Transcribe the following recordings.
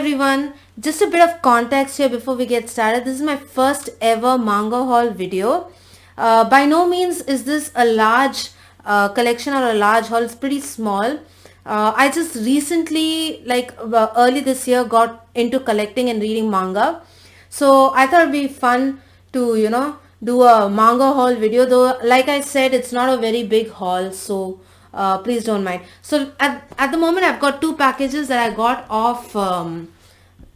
everyone, just a bit of context here before we get started. This is my first ever manga haul video. By no means is this a large collection or a large haul. It's pretty small. I just recently, early this year, got into collecting and reading manga. So I thought it'd be fun to, do a manga haul video. Though, like I said, it's not a very big haul. So please don't mind. So at the moment I've got two packages that I got off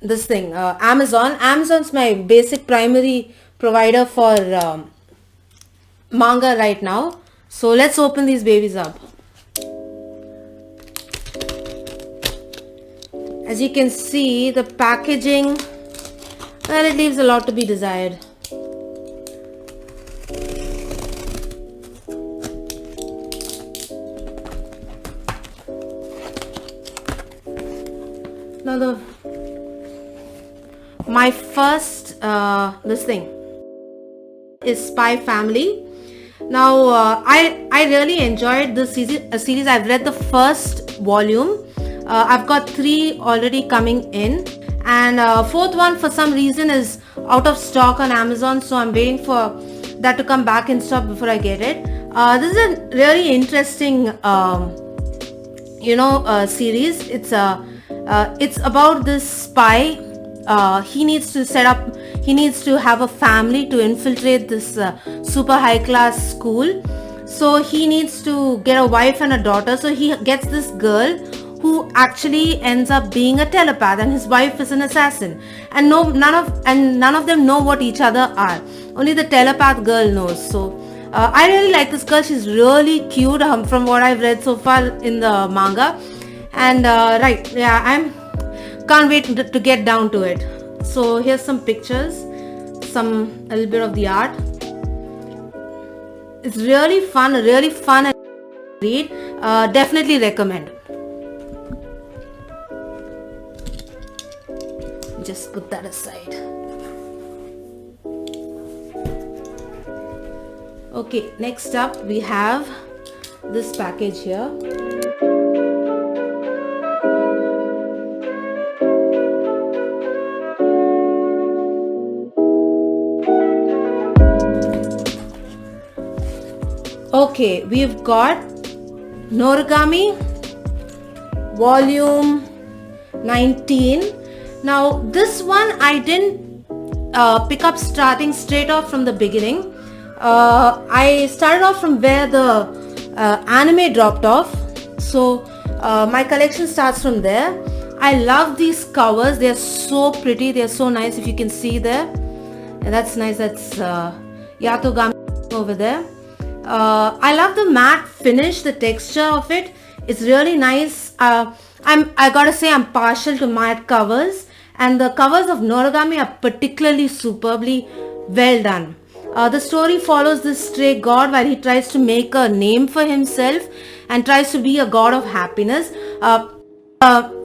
this thing, Amazon. Amazon's my basic primary provider for manga right now. So let's open these babies up. As you can see, the packaging, well, it leaves a lot to be desired. Now my first this thing is Spy Family. Now I really enjoyed this series. I've read the first volume. I've got 3 already coming in, and fourth one for some reason is out of stock on Amazon, so I'm waiting for that to come back in stock before I get it. This is a really interesting series. It's about this spy. He needs to have a family to infiltrate this super high class school. So he needs to get a wife and a daughter. So he gets this girl who actually ends up being a telepath, and his wife is an assassin. And none of them know what each other are. Only the telepath girl knows. So I really like this girl. She's really cute from what I've read so far in the manga. And I can't wait to get down to it. So here's some pictures, a little bit of the art. It's really fun and read. Definitely recommend. Just put that aside. Okay, next up we have this package here. Okay, we've got Noragami volume 19. Now this one I didn't pick up starting straight off from the beginning. I started off from where the anime dropped off. So my collection starts from there. I love these covers. They're so pretty. They're so nice. If you can see there. And that's nice. That's Yatogami over there. I love the matte finish, the texture of it. It's really nice. I gotta say I'm partial to matte covers, and the covers of Noragami are particularly superbly well done. The story follows this stray god while he tries to make a name for himself and tries to be a god of happiness.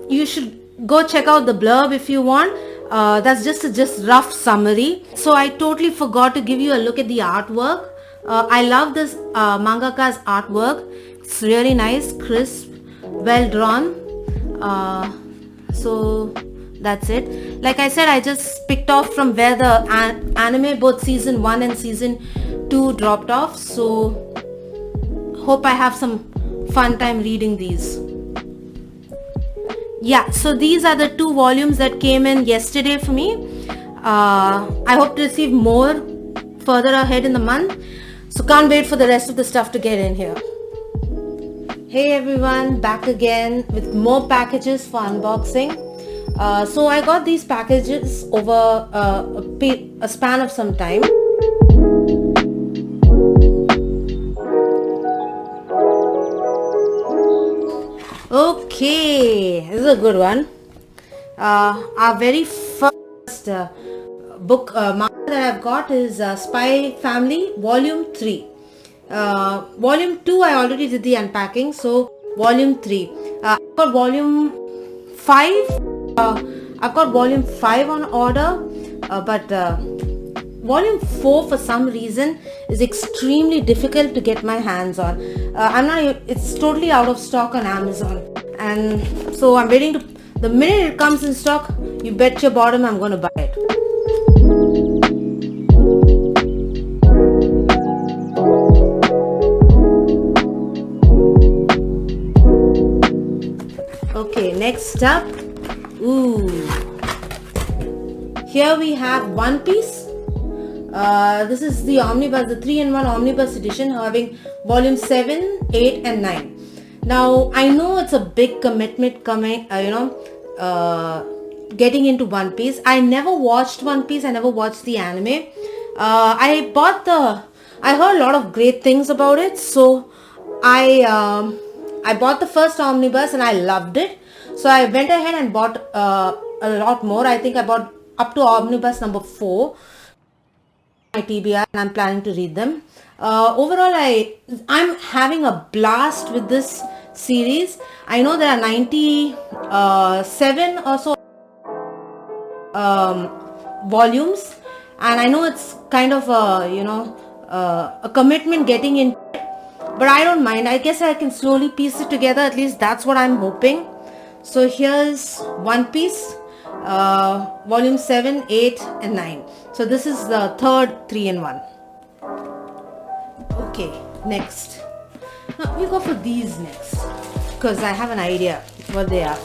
You should go check out the blurb if you want. That's just a rough summary. So I totally forgot to give you a look at the artwork. I love this mangaka's artwork. It's really nice, crisp, well drawn. So that's it. Like I said, I just picked off from where the anime, both season 1 and season 2 dropped off. So hope I have some fun time reading these. Yeah, so these are the 2 volumes that came in yesterday for me. I hope to receive more further ahead in the month. So can't wait for the rest of the stuff to get in here. Hey everyone, back again with more packages for unboxing. So I got these packages over a span of some time. Okay, this is a good one. Our very first book manga that I've got is Spy Family Volume 3. Volume 2 I already did the unpacking, so Volume 3. I've got Volume 5. I've got Volume 5 on order, but Volume 4 for some reason is extremely difficult to get my hands on. It's totally out of stock on Amazon, and so I'm waiting to, the minute it comes in stock, You bet your bottom I'm going to buy it. Okay, next up. Ooh. Here we have One Piece. This is the omnibus, the 3-in-1 omnibus edition, having volume 7, 8 and 9. Now, I know it's a big commitment coming, getting into One Piece. I never watched One Piece. I never watched the anime. I heard a lot of great things about it. So, I bought the first omnibus and I loved it. So, I went ahead and bought a lot more. I think I bought up to omnibus number 4. My TBR, and I'm planning to read them. Overall, I'm having a blast with this series. I know there are 97 or so volumes, and I know it's kind of a commitment getting in, but I don't mind. I guess I can slowly piece it together. At least that's what I'm hoping. So here's One Piece, volume 7, 8 and 9. So this is the third 3-in-1. Okay, next. Now we go for these next, because I have an idea what they are.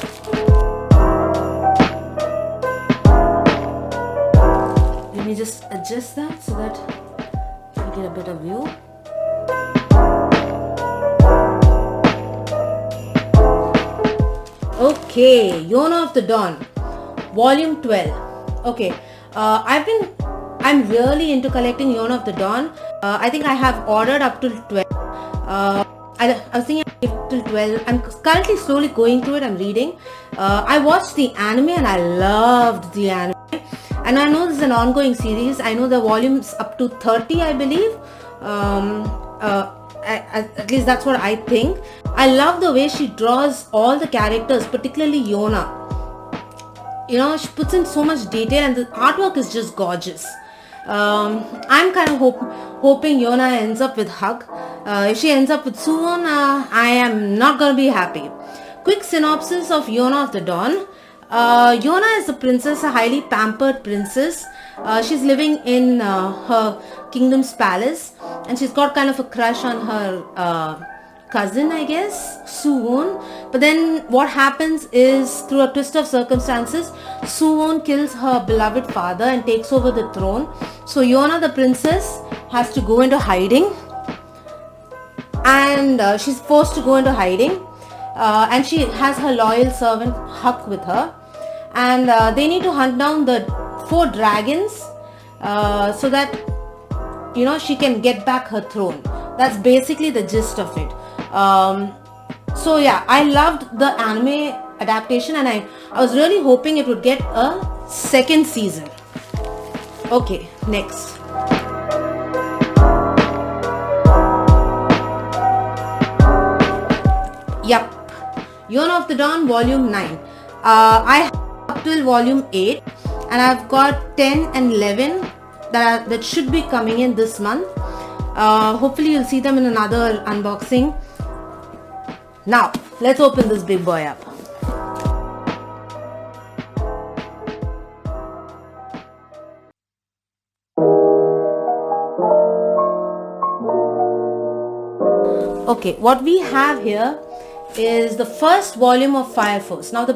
Let me just adjust that so that you get a better view. Okay, Yona of the Dawn, volume 12. Okay, I'm really into collecting Yona of the Dawn. I think I have ordered up till 12. I was thinking till 12. I'm currently slowly going through it. I'm reading. I watched the anime and I loved the anime. And I know this is an ongoing series. I know the volumes up to 30, I believe. At least that's what I think. I love the way she draws all the characters, particularly Yona. You know, she puts in so much detail and the artwork is just gorgeous. I'm kind of hoping Yona ends up with Hug. If she ends up with Suwon, I am not going to be happy. Quick synopsis of Yona of the Dawn. Yona is a princess, a highly pampered princess. She's living in her kingdom's palace, and she's got kind of a crush on her cousin, I guess, Suwon. But then what happens is, through a twist of circumstances, Suwon kills her beloved father and takes over the throne. So Yona the princess has to go into hiding, and she's forced to go into hiding, and she has her loyal servant Huck with her, and they need to hunt down the 4 dragons so that, you know, she can get back her throne. That's basically the gist of it. So yeah, I loved the anime adaptation, and I was really hoping it would get a second season. Okay, next. Yup, Yona of the Dawn volume 9. I have up till volume 8, and I've got 10 and 11 that should be coming in this month. Hopefully you'll see them in another unboxing. Now, let's open this big boy up. Okay, what we have here is the first volume of Fire Force. Now, the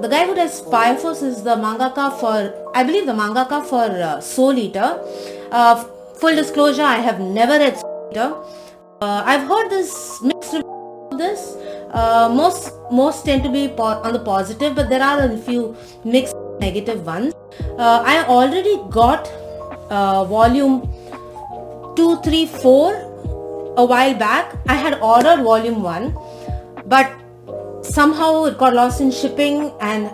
guy who does Fire Force is the mangaka for, I believe, the mangaka for Soul Eater. Full disclosure, I have never read Soul Eater. I've heard this mixed reviews of this. Most tend to be on the positive, but there are a few mixed negative ones. I already got volume 2, 3, 4 a while back. I had ordered volume 1, but somehow it got lost in shipping, and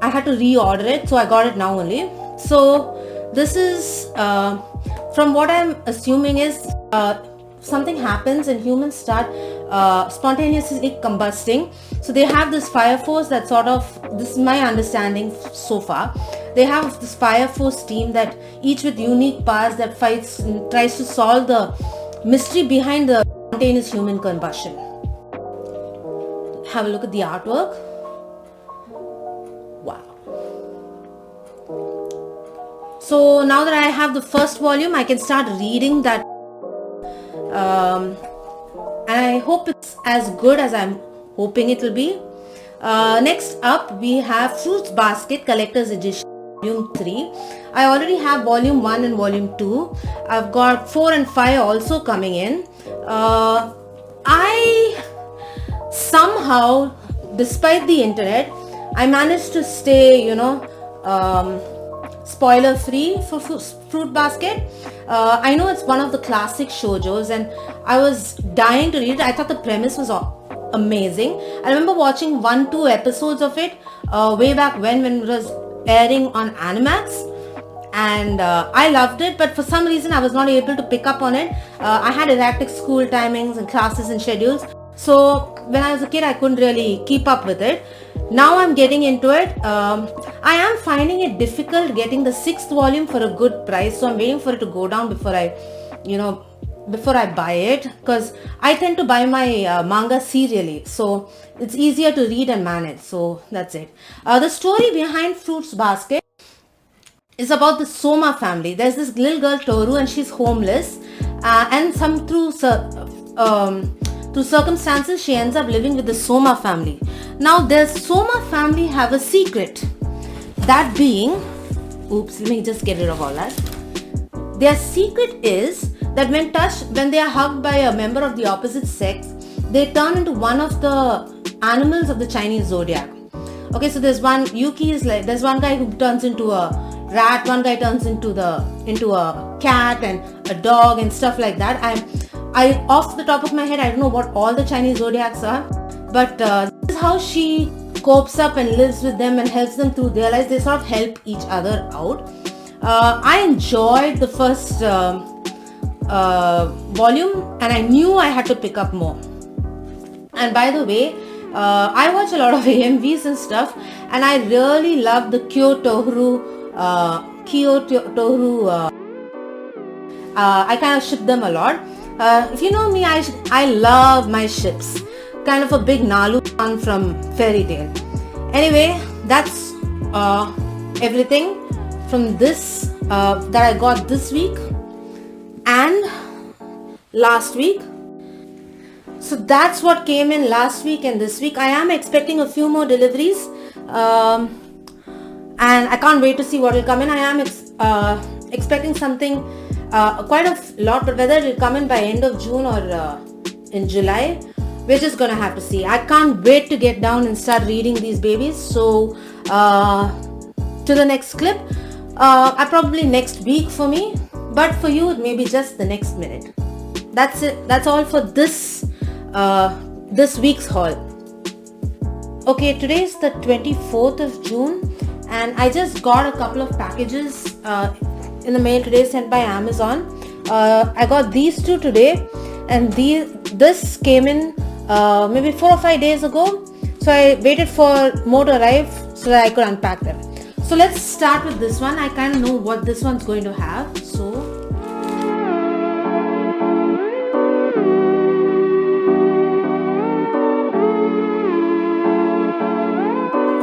I had to reorder it, so I got it now only. So this is from what I'm assuming is something happens and humans start spontaneously combusting. So they have this fire force that sort of, this is my understanding so far, they have this fire force team that each with unique powers that fights and tries to solve the mystery behind the spontaneous human combustion. Have a look at the artwork. Wow. So now that I have the first volume, I can start reading that, and I hope it's as good as I'm hoping it will be. Next up, we have Fruits Basket Collector's Edition Volume 3. I already have Volume 1 and Volume 2. I've got 4 and 5 also coming in. I somehow, despite the internet, I managed to stay, spoiler free for Fruit Basket. I know it's one of the classic shoujos and I was dying to read it. I thought the premise was amazing. I remember watching 1-2 episodes of it way back when it was airing on Animax, and I loved it, but for some reason I was not able to pick up on it. I had erratic school timings and classes and schedules, so when I was a kid I couldn't really keep up with it. Now I'm getting into it. I am finding it difficult getting the 6th volume for a good price, so I'm waiting for it to go down before I buy it, because I tend to buy my manga serially, so it's easier to read and manage. So that's it. The story behind Fruits Basket is about the Soma family. There's this little girl Toru, and she's homeless, and through circumstances she ends up living with the Soma family. Now the Soma family have a secret, that being, let me just get rid of all that. Their secret is that when they are hugged by a member of the opposite sex, they turn into one of the animals of the Chinese zodiac. Okay, so there's one guy who turns into a rat, one guy turns into a cat and a dog and stuff like that. I off the top of my head, I don't know what all the Chinese zodiacs are, but this is how she copes up and lives with them and helps them through their lives. They sort of help each other out. I enjoyed the first volume, and I knew I had to pick up more. And by the way, I watch a lot of AMVs and stuff, and I really love the Kyo-Tohru. I kind of ship them a lot. If you know me, I love my ships. Kind of a big Nalu fan from Fairy Tail. Anyway, that's everything from this that I got this week and last week. So that's what came in last week and this week. I am expecting a few more deliveries, and I can't wait to see what will come in. I am expecting something quite a lot, but whether it will come in by end of June or in July, we're just gonna have to see. I can't wait to get down and start reading these babies. So to the next clip, probably next week for me, but for you it may be just the next minute. That's it. That's all for this week's haul. Okay, today is the 24th of June, and I just got a couple of packages in the mail today sent by Amazon. I got these two today, and this came in maybe 4 or 5 days ago. So I waited for more to arrive so that I could unpack them. So let's start with this one. I kind of know what this one's going to have. So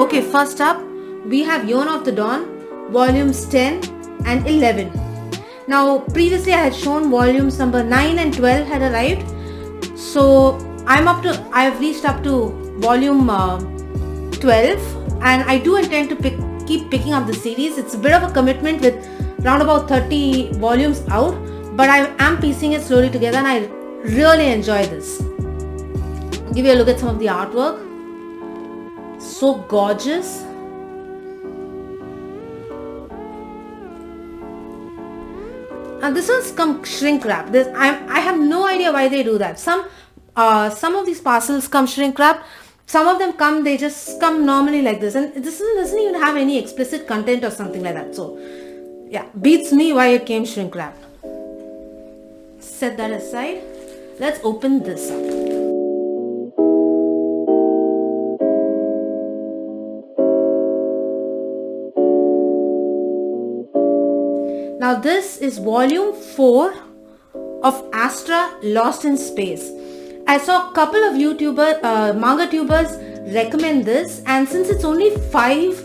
okay, first up we have Yona of the Dawn volumes 10 and 11. Now previously I had shown volumes number 9 and 12 had arrived, so I've reached up to volume 12, and I do intend to keep picking up the series. It's a bit of a commitment with around about 30 volumes out, but I am piecing it slowly together, and I really enjoy this. I'll give you a look at some of the artwork. So gorgeous. And this one's come shrink wrap. I have no idea why they do that. Some of these parcels come shrink wrap. Some of them they just come normally like this, and this doesn't even have any explicit content or something like that. So yeah, beats me why it came shrink wrap. Set that aside. Let's open this up. Now this is volume 4 of Astra Lost in Space. I saw a couple of manga tubers recommend this, and since it's only 5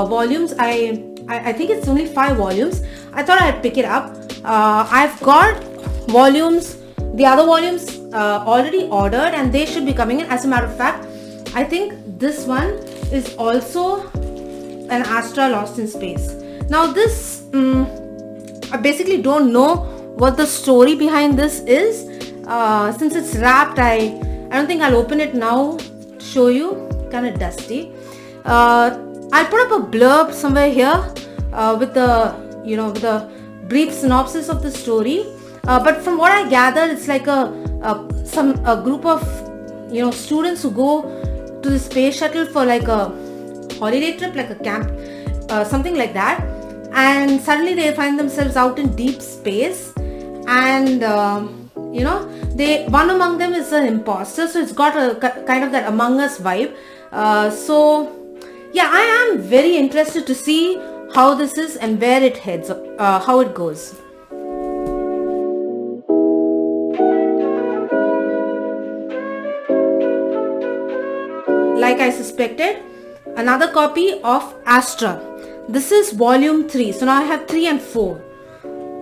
volumes, I I think it's only 5 volumes. I thought I'd pick it up. I've got volumes, the other volumes already ordered, and they should be coming in. As a matter of fact, I think this one is also an Astra Lost in Space. Now this, I basically don't know what the story behind this is. Since it's wrapped, I don't think I'll open it now to show you. Kind of dusty. I'll put up a blurb somewhere here with the brief synopsis of the story. But from what I gathered, it's like a group of students who go to the space shuttle for like a holiday trip, like a camp, something like that. And suddenly they find themselves out in deep space, and one among them is an imposter, so it's got a kind of that Among Us vibe. So yeah, I am very interested to see how this is and where it heads, how it goes. Like I suspected, another copy of Astra. This is volume 3. So now I have 3 and 4.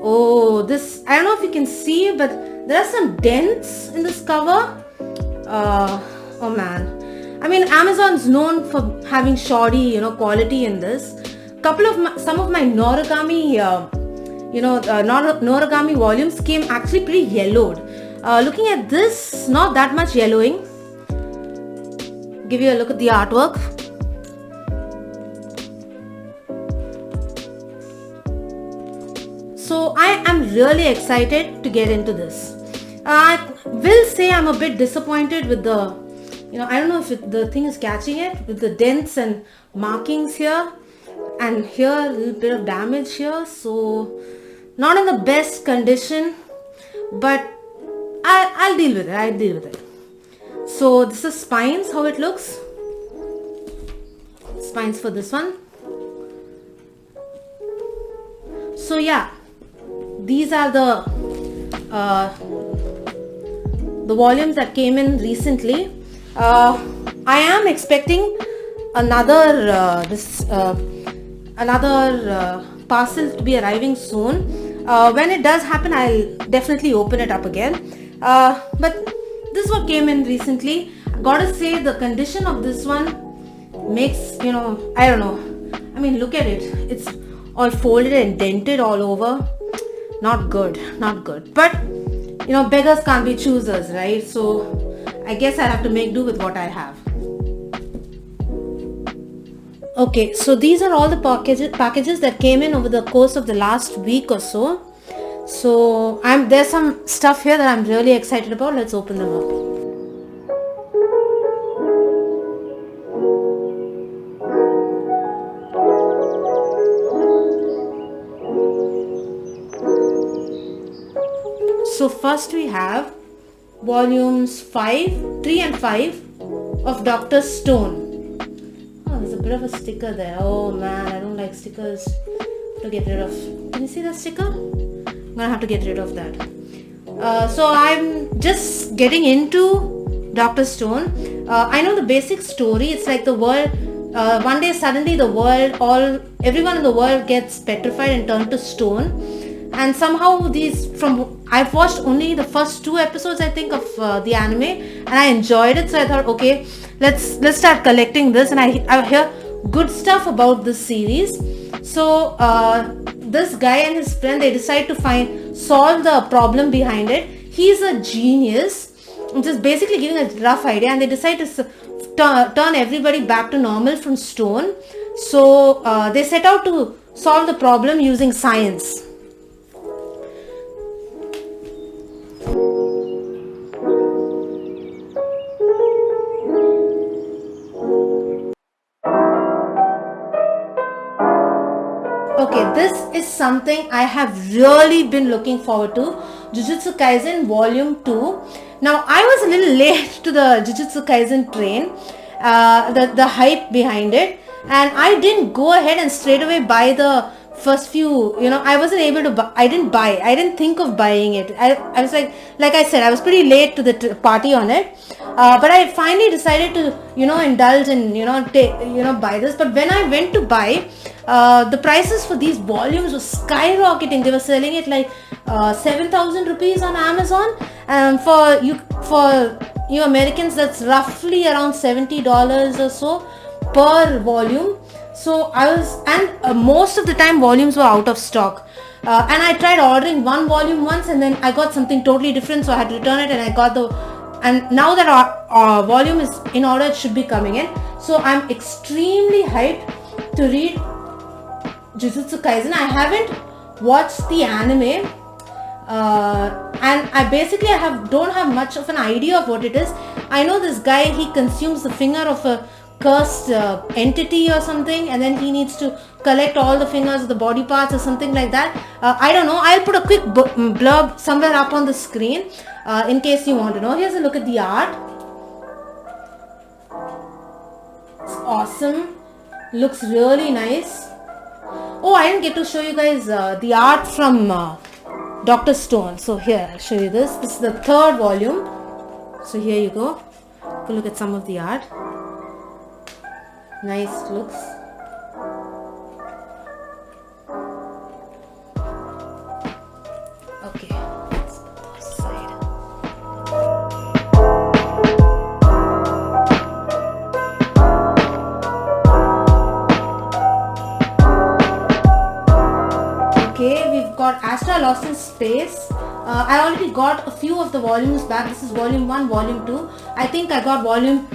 Oh, this, I don't know if you can see, but there are some dents in this cover. Oh man. I mean, Amazon's known for having shoddy, quality in this. Some of my Noragami, Noragami volumes came actually pretty yellowed. Looking at this, not that much yellowing. Give you a look at the artwork. So I am really excited to get into this. I will say I'm a bit disappointed with the, I don't know if the thing is catching it, with the dents and markings here, and here a little bit of damage here. So not in the best condition, but I'll deal with it. So this is spines, how it looks. Spines for this one. So yeah, these are the volumes that came in recently. I am expecting another parcel to be arriving soon. When it does happen, I'll definitely open it up again. But this is what came in recently. I gotta say, the condition of this one makes, I don't know. I mean, look at it. It's all folded and dented all over. Not good. But, beggars can't be choosers, right? So I guess I'll have to make do with what I have. Okay, so these are all the packages that came in over the course of the last week or so. So there's some stuff here that I'm really excited about. Let's open them up. So first we have volumes 3 and 5 of Dr. Stone. Oh, there's a bit of a sticker there. Oh man, I don't like stickers. To get rid of. Can you see that sticker? I'm gonna have to get rid of that. So I'm just getting into Dr. Stone. I know the basic story. It's like the world, one day suddenly everyone in the world gets petrified and turned to stone. And somehow I've watched only the first 2 episodes, I think, of the anime, and I enjoyed it. So I thought, okay, let's start collecting this. And I hear good stuff about this series. So this guy and his friend, they decide to solve the problem behind it. He's a genius, just basically giving a rough idea, and they decide to turn everybody back to normal from stone. So they set out to solve the problem using science. Okay, this is something I have really been looking forward to. Jujutsu Kaisen Volume 2. Now, I was a little late to the Jujutsu Kaisen train, the hype behind it, and I didn't go ahead and straight away buy the first few, I wasn't able to buy, I didn't think of buying it. I was like I said, I was pretty late to the party on it. But I finally decided to, indulge and, buy this. But when I went to buy, the prices for these volumes were skyrocketing. They were selling it like 7,000 rupees on Amazon. And for you Americans, that's roughly around $70 or so per volume. So most of the time volumes were out of stock. And I tried ordering one volume once, and then I got something totally different, so I had to return it, and now that our volume is in order, it should be coming in. So I'm extremely hyped to read Jujutsu Kaisen. I haven't watched the anime, and I don't have much of an idea of what it is. I know this guy, he consumes the finger of a cursed entity or something, and then he needs to collect all the fingers of the body parts or something like that. I don't know. I'll put a quick blurb somewhere up on the screen in case you want to know. Here's a look at the art. It's awesome. Looks really nice. Oh, I didn't get to show you guys the art from Dr. Stone. So here, I'll show you this. This is the 3rd volume. So here you go. Go look at some of the art. Nice looks. Okay, let's put this aside. Okay, we've got Astra Lost in Space. I already got a few of the volumes back. This is volume 1, volume 2. I think I got volume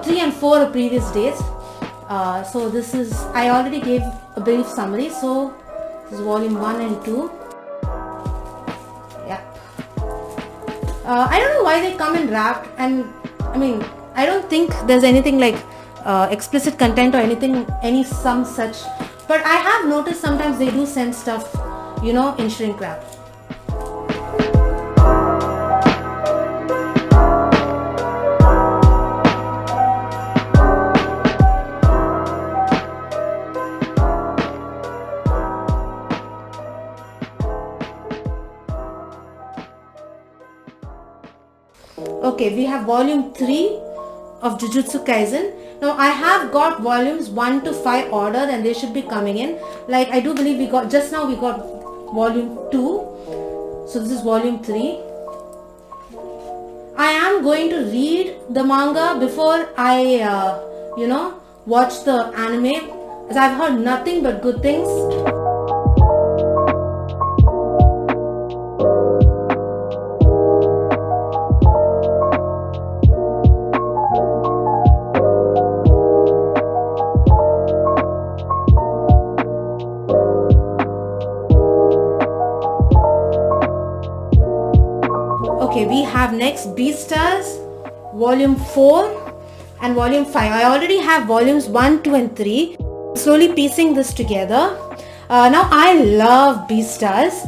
3 and 4 of previous days. So this is, I already gave a brief summary. So this is volume 1 and 2. Yep. I don't know why they come in wrapped, and I mean, I don't think there's anything like explicit content or any some such. But I have noticed sometimes they do send stuff, in shrink wrap. Okay, we have volume 3 of Jujutsu Kaisen. Now I have got volumes 1 to 5 ordered, and they should be coming in. Like, I do believe we got volume 2. So this is volume 3. I am going to read the manga before I, watch the anime, as I've heard nothing but good things. Okay, we have next Beastars volume 4 and volume 5. I already have volumes 1, 2 and 3. Slowly piecing this together. Now I love Beastars.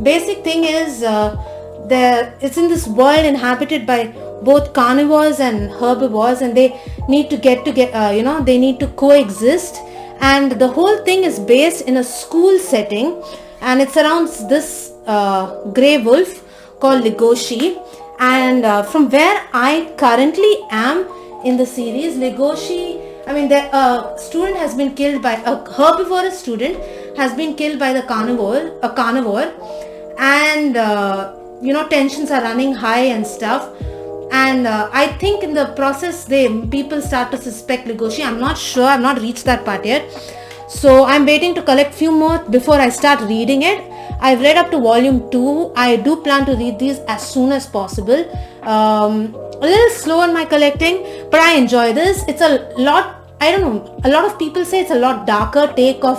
Basic thing is it's in this world inhabited by both carnivores and herbivores, and they need to they need to coexist, and the whole thing is based in a school setting, and it surrounds this grey wolf called Legoshi. And from where I currently am in the series, Legoshi, the student has been killed by a herbivorous student, has been killed by a carnivore, and tensions are running high and stuff. And I think in the process people start to suspect Legoshi. I'm not sure, I've not reached that part yet, so I'm waiting to collect few more before I start reading it. I've read up to volume 2. I do plan to read these as soon as possible. A little slow on my collecting, but I enjoy this. It's a lot, I don't know, a lot of people say it's a lot darker take of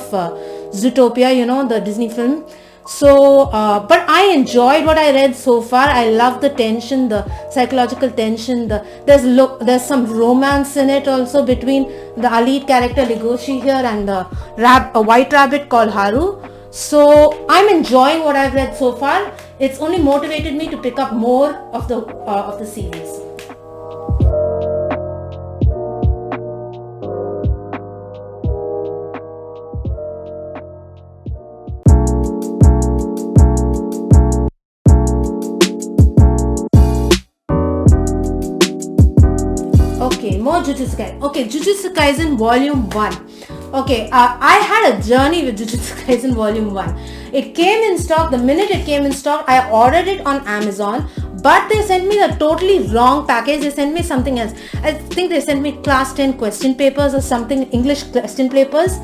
Zootopia, the Disney film. So, but I enjoyed what I read so far. I love the tension, the psychological tension. There's some romance in it also between the lead character Legoshi here and a white rabbit called Haru. So I'm enjoying what I've read so far. It's only motivated me to pick up more of the series. about Jujutsu Kaisen. Okay, Jujutsu Kaisen Volume 1. Okay, I had a journey with Jujutsu Kaisen Volume 1. It came in stock. The minute it came in stock, I ordered it on Amazon. But they sent me the totally wrong package. They sent me something else. I think they sent me class 10 question papers or something, English question papers.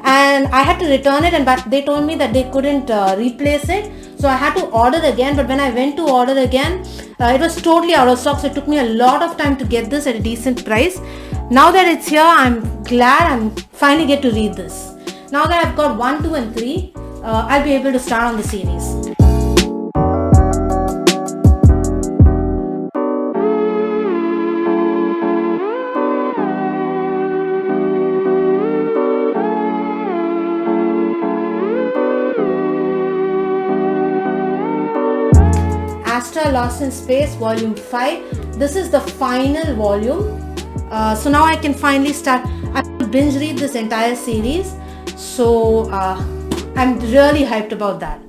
And I had to return it, but they told me that they couldn't replace it. So I had to order again. But when I went to order again, it was totally out of stock. So it took me a lot of time to get this at a decent price. Now that it's here, I'm glad I'm finally get to read this. Now that I've got 1, 2 and 3, I'll be able to start on the series. Astra Lost in Space Volume 5. This is the final volume. So now I can finally start. I will binge read this entire series. So I'm really hyped about that.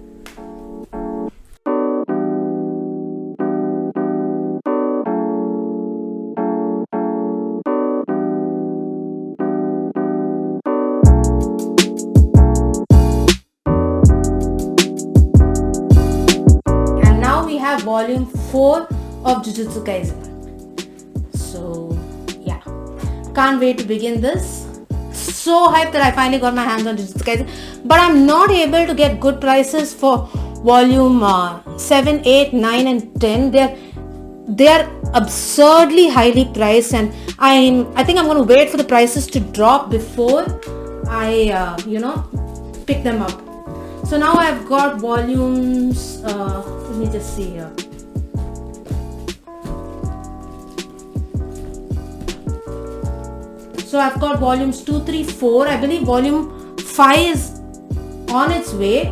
Volume 4 of Jujutsu Kaisen. So yeah, can't wait to begin this. So hyped that I finally got my hands on Jujutsu Kaisen, but I'm not able to get good prices for volume 7, 8, 9 and 10. They're absurdly highly priced, and I think I'm going to wait for the prices to drop before I pick them up. So now I've got volumes, let me just see here. So I've got volumes 2, 3, 4. I believe volume 5 is on its way.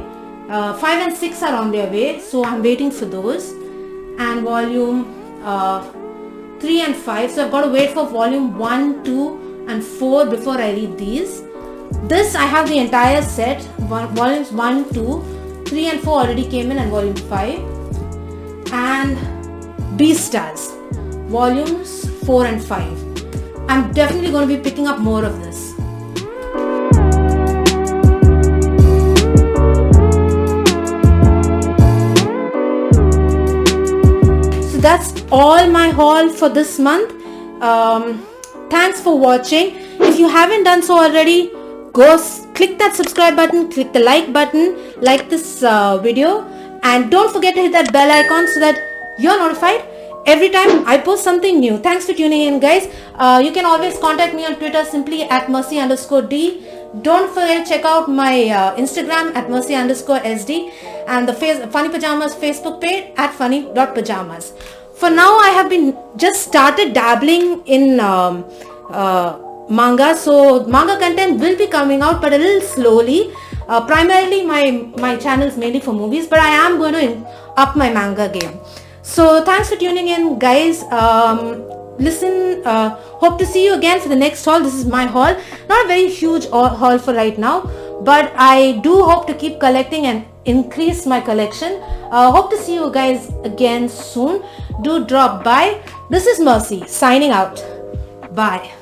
5 and 6 are on their way. So I'm waiting for those. And volume 3 and 5. So I've got to wait for volume 1, 2 and 4 before I read these. This I have the entire set. Volumes 1, 2, 3 and 4 already came in, and volume 5. And Beastars, volumes 4 and 5. I'm definitely going to be picking up more of this. So that's all my haul for this month. Thanks for watching. If you haven't done so already, go click that subscribe button, click the like button, like this video, and don't forget to hit that bell icon so that you're notified every time I post something new. Thanks for tuning in, guys. You can always contact me on Twitter simply at Mercy_D. Don't forget to check out my Instagram at Mercy_SD and the Funny Pajamas Facebook page at funny.pajamas. For now, I have been just started dabbling in manga, so manga content will be coming out, but a little slowly. Primarily my channel is mainly for movies, but I am going to up my manga game. So thanks for tuning in, guys. Hope to see you again for the next haul. This is my haul, not a very huge haul for right now, but I do hope to keep collecting and increase my collection. Hope to see you guys again soon. Do drop by. This is Mercy signing out. Bye.